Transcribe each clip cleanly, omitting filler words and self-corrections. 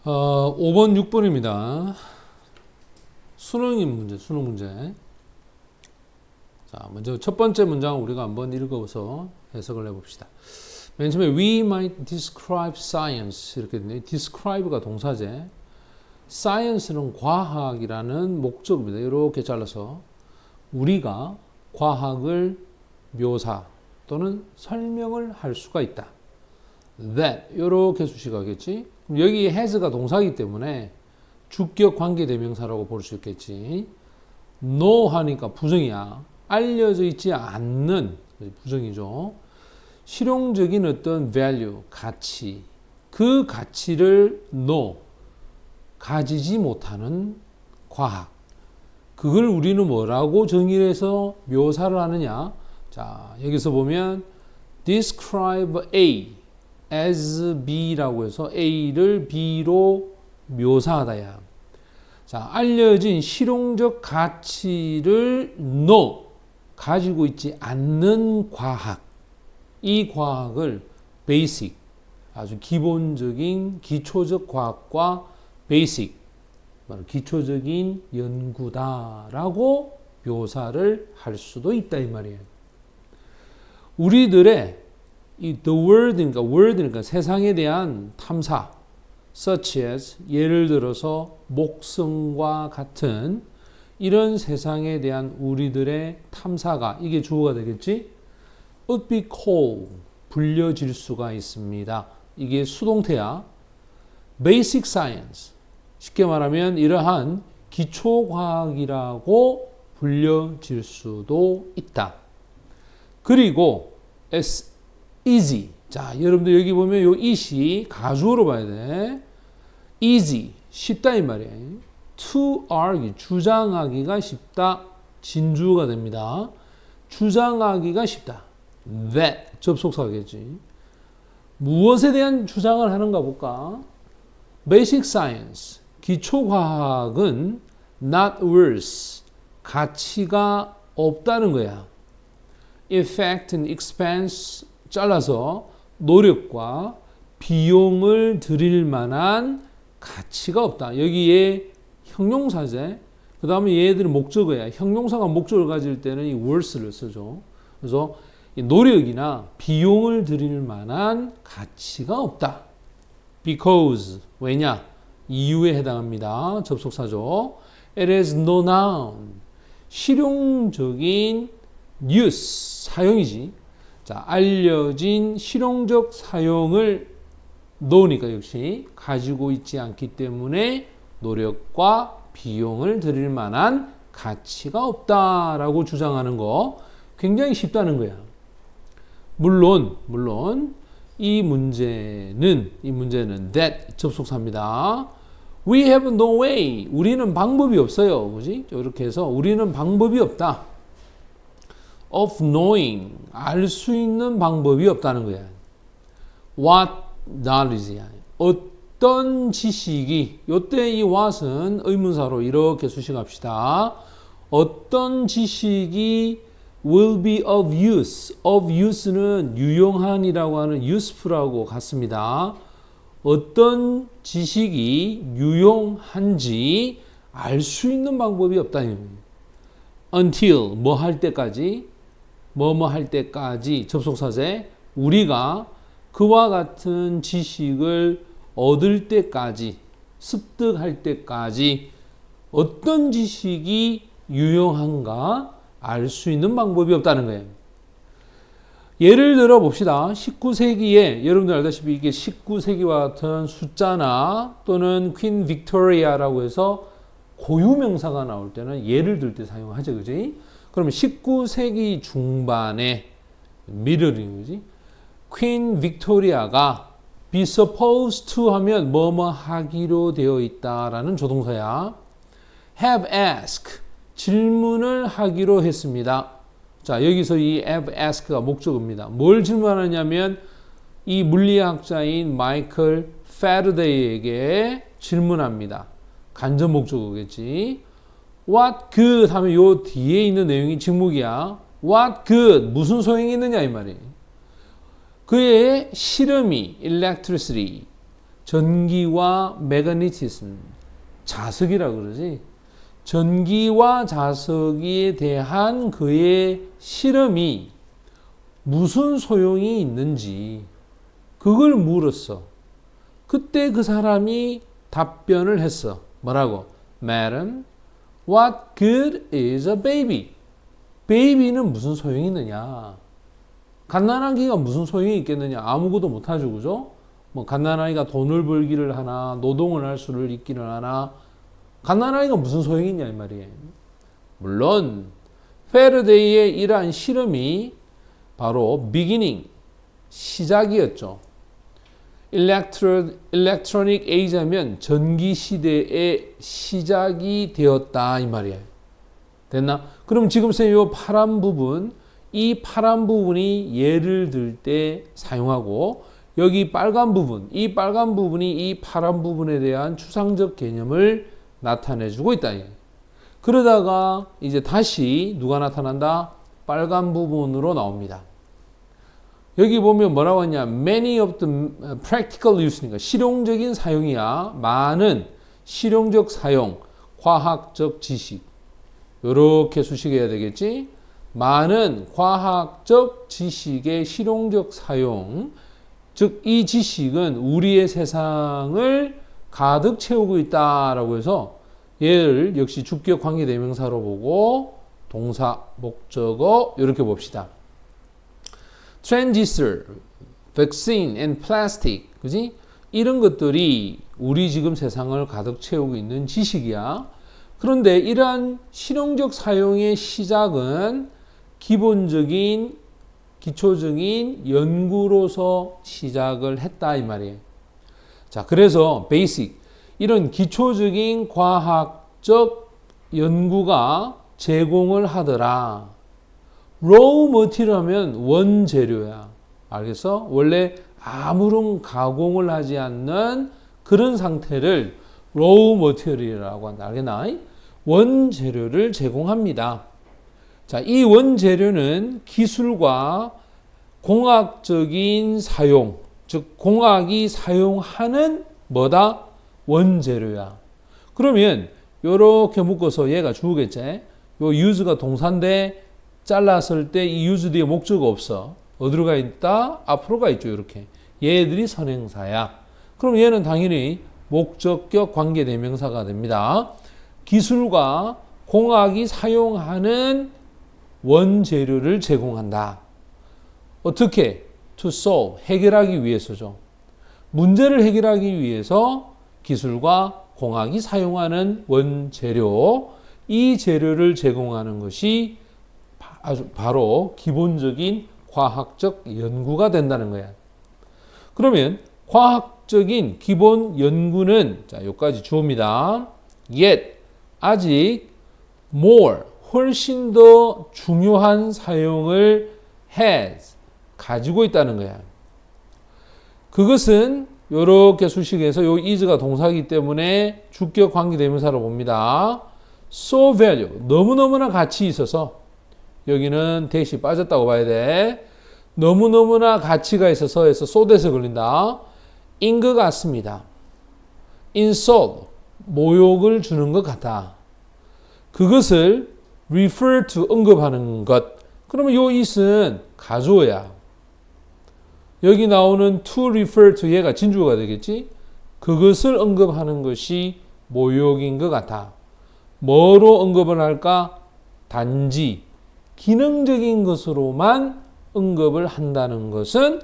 5번, 6번입니다. 수능 문제. 자, 먼저 첫 번째 문장 우리가 한번 읽어서 해석을 해봅시다. 맨 처음에 we might describe science 이렇게 되네요. describe가 동사제. science는 과학이라는 목적입니다. 이렇게 잘라서 우리가 과학을 묘사 또는 설명을 할 수가 있다. that 이렇게 수식하겠지. 여기 has가 동사이기 때문에 주격 관계대명사라고 볼 수 있겠지. know 하니까 부정이야. 알려져 있지 않는 부정이죠. 실용적인 어떤 value, 가치, 그 가치를 know, 가지지 못하는 과학. 그걸 우리는 뭐라고 정의를 해서 묘사를 하느냐. 자, 여기서 보면 describe A as B라고 해서 A를 B로 묘사하다야. 자, 알려진 실용적 가치를 know, 가지고 있지 않는 과학. 이 과학을 basic, 아주 기본적인 기초적 과학과 basic, 기초적인 연구다라고 묘사를 할 수도 있다 이 말이에요. 우리들의 이 the world니까 세상에 대한 탐사, such as 예를 들어서 목성과 같은 이런 세상에 대한 우리들의 탐사가 이게 주어가 되겠지? would be called 불려질 수가 있습니다. 이게 수동태야. basic science 쉽게 말하면 이러한 기초과학이라고 불려질 수도 있다. 그리고 as easy. 자, 여러분들 여기 보면 요 it이 가주어로 봐야 돼. easy 쉽다 이 말이에요. to argue 주장하기가 쉽다. 진주어가 됩니다. 주장하기가 쉽다. that 접속사겠지. 무엇에 대한 주장을 하는가 볼까? basic science 기초과학은 not worth 가치가 없다는 거야. effect and expense 잘라서 노력과 비용을 들일 만한 가치가 없다. 여기에 형용사제. 그 다음에 얘들은 목적어야. 형용사가 목적을 가질 때는 이 worth를 쓰죠. 그래서 이 노력이나 비용을 들일 만한 가치가 없다. because 왜냐? 이유에 해당합니다. 접속사죠. It has no noun. 실용적인 use 사용이지. 자, 알려진 실용적 사용을 know니까 역시 가지고 있지 않기 때문에 노력과 비용을 들일 만한 가치가 없다라고 주장하는 거 굉장히 쉽다는 거야. 물론 이 문제는 that 접속사입니다. We have no way. 우리는 방법이 없어요. 그지? 이렇게 해서 우리는 방법이 없다. of knowing. 알 수 있는 방법이 없다는 거야. What knowledge. 어떤 지식이, 요때 이 what은 의문사로 이렇게 수식합시다. 어떤 지식이 will be of use. of use는 유용한이라고 하는 useful하고 같습니다. 어떤 지식이 유용한지 알 수 있는 방법이 없다. until 뭐 할 때까지 뭐뭐 할 때까지 접속사제 우리가 그와 같은 지식을 얻을 때까지 습득할 때까지 어떤 지식이 유용한가 알 수 있는 방법이 없다는 거예요. 예를 들어 봅시다. 19세기에 여러분들 알다시피 이게 19세기와 같은 숫자나 또는 퀸 빅토리아라고 해서 고유명사가 나올 때는 예를 들 때 사용하죠. 그지? 그러면 19세기 중반에 미ddle인 거지. 퀸 빅토리아가 be supposed to 하면 뭐뭐 하기로 되어 있다라는 조동사야. have asked 질문을 하기로 했습니다. 자, 여기서 이 have ask가 목적어입니다. 뭘 질문하냐면 이 물리학자인 마이클 패러데이에게 질문합니다. 간접 목적어겠지. What good 하면 요 뒤에 있는 내용이 직목이야. What good 무슨 소용이 있느냐 이 말이에요. 그의 실험이 electricity 전기와 매그네티즘, 자석이라 그러지. 전기와 자석에 대한 그의 실험이 무슨 소용이 있는지 그걸 물었어. 그때 그 사람이 답변을 했어. 뭐라고? Madam, what good is a baby? 베이비는 무슨 소용이 있느냐? 갓난아기가 무슨 소용이 있겠느냐? 아무것도 못하죠, 그죠? 뭐 갓난아기가 돈을 벌기를 하나, 노동을 할 수를 있기를 하나, 갓난아기가 무슨 소용이 있냐 이 말이에요. 물론 페르데이의 이러한 실험이 바로 beginning, 시작이었죠. Electronic Age하면 전기 시대의 시작이 되었다 이 말이에요. 됐나? 그럼 지금 이 파란 부분, 이 파란 부분이 예를 들 때 사용하고 여기 빨간 부분, 이 빨간 부분이 이 파란 부분에 대한 추상적 개념을 나타내주고 있다. 그러다가 이제 다시 누가 나타난다? 빨간 부분으로 나옵니다. 여기 보면 뭐라고 하냐? Many of the practical use니까 실용적인 사용이야. 많은 실용적 사용, 과학적 지식. 이렇게 수식해야 되겠지? 많은 과학적 지식의 실용적 사용. 즉, 이 지식은 우리의 세상을 가득 채우고 있다라고 해서 얘를 역시 주격 관계대명사로 보고 동사, 목적어 이렇게 봅시다. Transistor, vaccine and plastic, 그지? 이런 것들이 우리 지금 세상을 가득 채우고 있는 지식이야. 그런데 이러한 실용적 사용의 시작은 기본적인, 기초적인 연구로서 시작을 했다 이 말이에요. 자, 그래서 basic, 이런 기초적인 과학적 연구가 제공을 하더라. raw material 하면 원재료야. 알겠어? 원래 아무런 가공을 하지 않는 그런 상태를 raw material이라고 한다. 알겠나? 원재료를 제공합니다. 자, 이 원재료는 기술과 공학적인 사용, 즉 공학이 사용하는 뭐다? 원재료야. 그러면 이렇게 묶어서 얘가 주어겠지? 요 use가 동사인데 잘랐을 때 이 use 뒤에 목적어 없어. 어디로 가 있다? 앞으로 가 있죠. 이렇게. 얘들이 선행사야. 그럼 얘는 당연히 목적격 관계대명사가 됩니다. 기술과 공학이 사용하는 원재료를 제공한다. 어떻게? To solve, 해결하기 위해서죠. 문제를 해결하기 위해서 기술과 공학이 사용하는 원재료, 이 재료를 제공하는 것이 아주 바로 기본적인 과학적 연구가 된다는 거야. 그러면 과학적인 기본 연구는 자, 여기까지 주어입니다. Yet, 아직 more, 훨씬 더 중요한 사용을 has, 가지고 있다는 거야. 그것은 이렇게 수식해서 요 is가 동사이기 때문에 주격 관계대명사로 봅니다. So valuable, 너무너무나 가치 있어서 여기는 대시 빠졌다고 봐야 돼. 너무너무나 가치가 있어서 해서 so돼서 걸린다. 인 것 같습니다. insult, 모욕을 주는 것 같다. 그것을 refer to, 언급하는 것. 그러면 요 is은 가주어야. 여기 나오는 to refer to 얘가 진주어가 되겠지? 그것을 언급하는 것이 모욕인 것 같아. 뭐로 언급을 할까? 단지 기능적인 것으로만 언급을 한다는 것은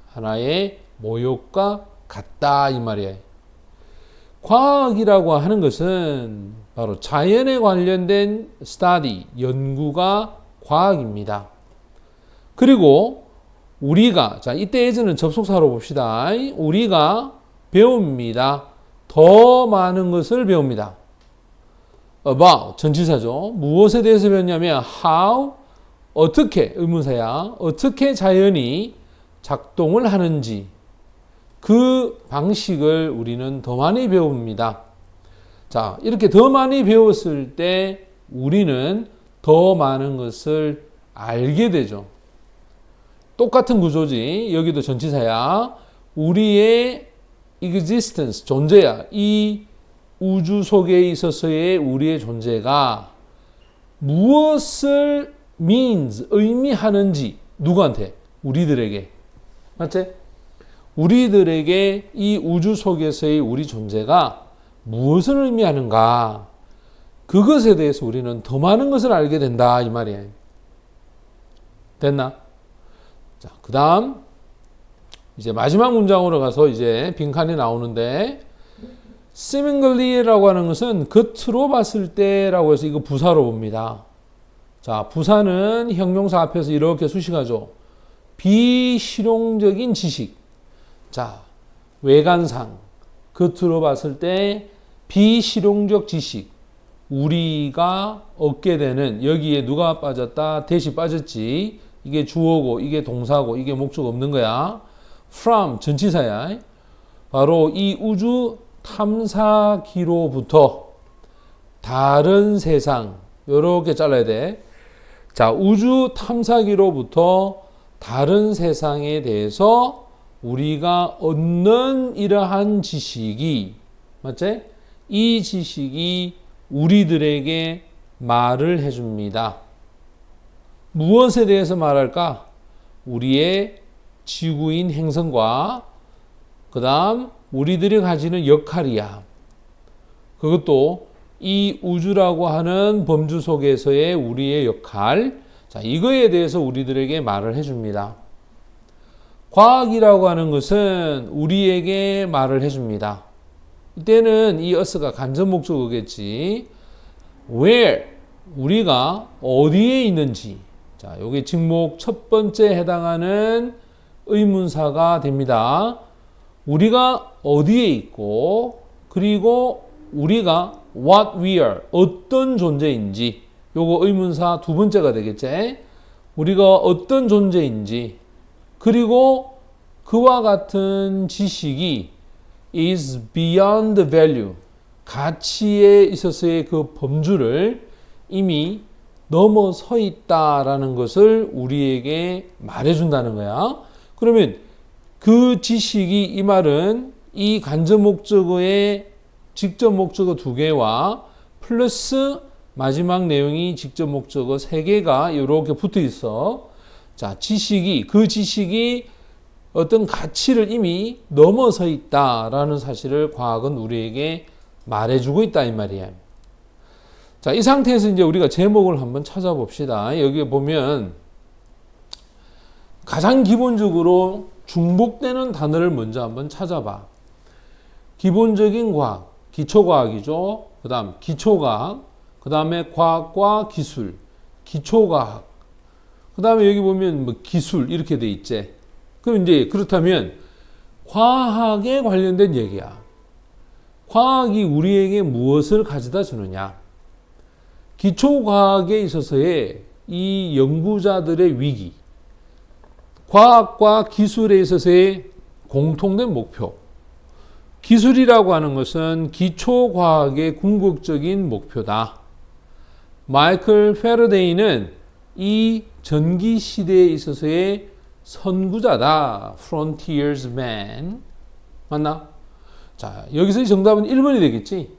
하나의 모욕과 같다 이 말이에요. 과학이라고 하는 것은 바로 자연에 관련된 study, 연구가 과학입니다. 그리고 우리가, 자, 이때 as는 접속사로 봅시다. 우리가 배웁니다. 더 많은 것을 배웁니다. about, 전치사죠. 무엇에 대해서 배웠냐면 how, 어떻게, 의문사야. 어떻게 자연이 작동을 하는지 그 방식을 우리는 더 많이 배웁니다. 자, 이렇게 더 많이 배웠을 때 우리는 더 많은 것을 알게 되죠. 똑같은 구조지. 여기도 전치사야. 우리의 existence, 존재야. 이 우주 속에 있어서의 우리의 존재가 무엇을 means, 의미하는지 누구한테? 우리들에게. 맞지? 우리들에게 이 우주 속에서의 우리 존재가 무엇을 의미하는가? 그것에 대해서 우리는 더 많은 것을 알게 된다 이 말이에요. 됐나? 자, 그 다음 이제 마지막 문장으로 가서 이제 빈칸이 나오는데 seemingly라고 하는 것은 겉으로 봤을 때라고 해서 이거 부사로 봅니다. 자, 부사는 형용사 앞에서 이렇게 수식하죠. 비실용적인 지식. 자, 외관상 겉으로 봤을 때 비실용적 지식. 우리가 얻게 되는, 여기에 누가 빠졌다? 대시 빠졌지. 이게 주어고 이게 동사고 이게 목적 없는 거야. from 전치사야. 바로 이 우주 탐사기로부터 다른 세상, 요렇게 잘라야 돼. 자, 우주 탐사기로부터 다른 세상에 대해서 우리가 얻는 이러한 지식이, 맞지? 이 지식이 우리들에게 말을 해줍니다. 무엇에 대해서 말할까? 우리의 지구인 행성과 그 다음 우리들이 가지는 역할이야. 그것도 이 우주라고 하는 범주 속에서의 우리의 역할. 자, 이거에 대해서 우리들에게 말을 해줍니다. 과학이라고 하는 것은 우리에게 말을 해줍니다. 이때는 이 us가 간접 목적어겠지. where, 우리가 어디에 있는지. 자, 요게 직목 첫 번째 해당하는 의문사가 됩니다. 우리가 어디에 있고, 그리고 우리가 what we are, 어떤 존재인지. 요거 의문사 두 번째가 되겠지. 우리가 어떤 존재인지, 그리고 그와 같은 지식이 is beyond value, 가치에 있어서의 그 범주를 이미 넘어서 있다라는 것을 우리에게 말해준다는 거야. 그러면 그 지식이, 이 말은 이 간접 목적어의 직접 목적어 2개와 플러스 마지막 내용이 직접 목적어 3개가 이렇게 붙어 있어. 자, 지식이, 그 지식이 어떤 가치를 이미 넘어서 있다라는 사실을 과학은 우리에게 말해주고 있다 이 말이야. 자, 이 상태에서 이제 우리가 제목을 한번 찾아봅시다. 여기 보면 가장 기본적으로 중복되는 단어를 먼저 한번 찾아봐. 기본적인 과학, 기초과학이죠. 그 다음 기초과학, 그 다음에 과학과 기술, 기초과학. 그 다음에 여기 보면 뭐 기술 이렇게 돼 있지. 그럼 이제 그렇다면 과학에 관련된 얘기야. 과학이 우리에게 무엇을 가져다 주느냐? 기초과학에 있어서의 이 연구자들의 위기, 과학과 기술에 있어서의 공통된 목표. 기술이라고 하는 것은 기초과학의 궁극적인 목표다. 마이클 패러데이는 이 전기 시대에 있어서의 선구자다. Frontiers man. 맞나? 자, 여기서 정답은 1번이 되겠지.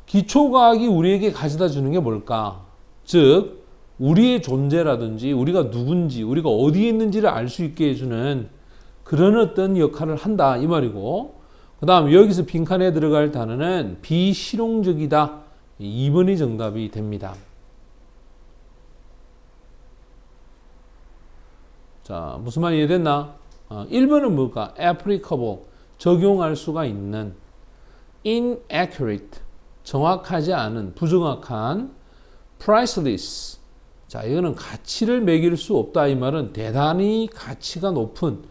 기초과학이 우리에게 가져다 주는 게 뭘까? 즉, 우리의 존재라든지 우리가 누군지, 우리가 어디에 있는지를 알 수 있게 해주는 그런 어떤 역할을 한다 이 말이고, 그 다음 여기서 빈칸에 들어갈 단어는 비실용적이다. 2번이 정답이 됩니다. 자, 무슨 말 이해됐나? 1번은 뭘까? applicable, 적용할 수가 있는. inaccurate, 정확하지 않은, 부정확한. priceless, 자, 이거는 가치를 매길 수 없다 이 말은 대단히 가치가 높은,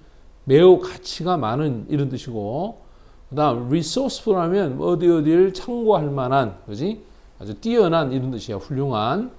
매우 가치가 많은 이런 뜻이고, 그 다음 resourceful 하면 어디를 참고할 만한, 그지? 아주 뛰어난 이런 뜻이야. 훌륭한.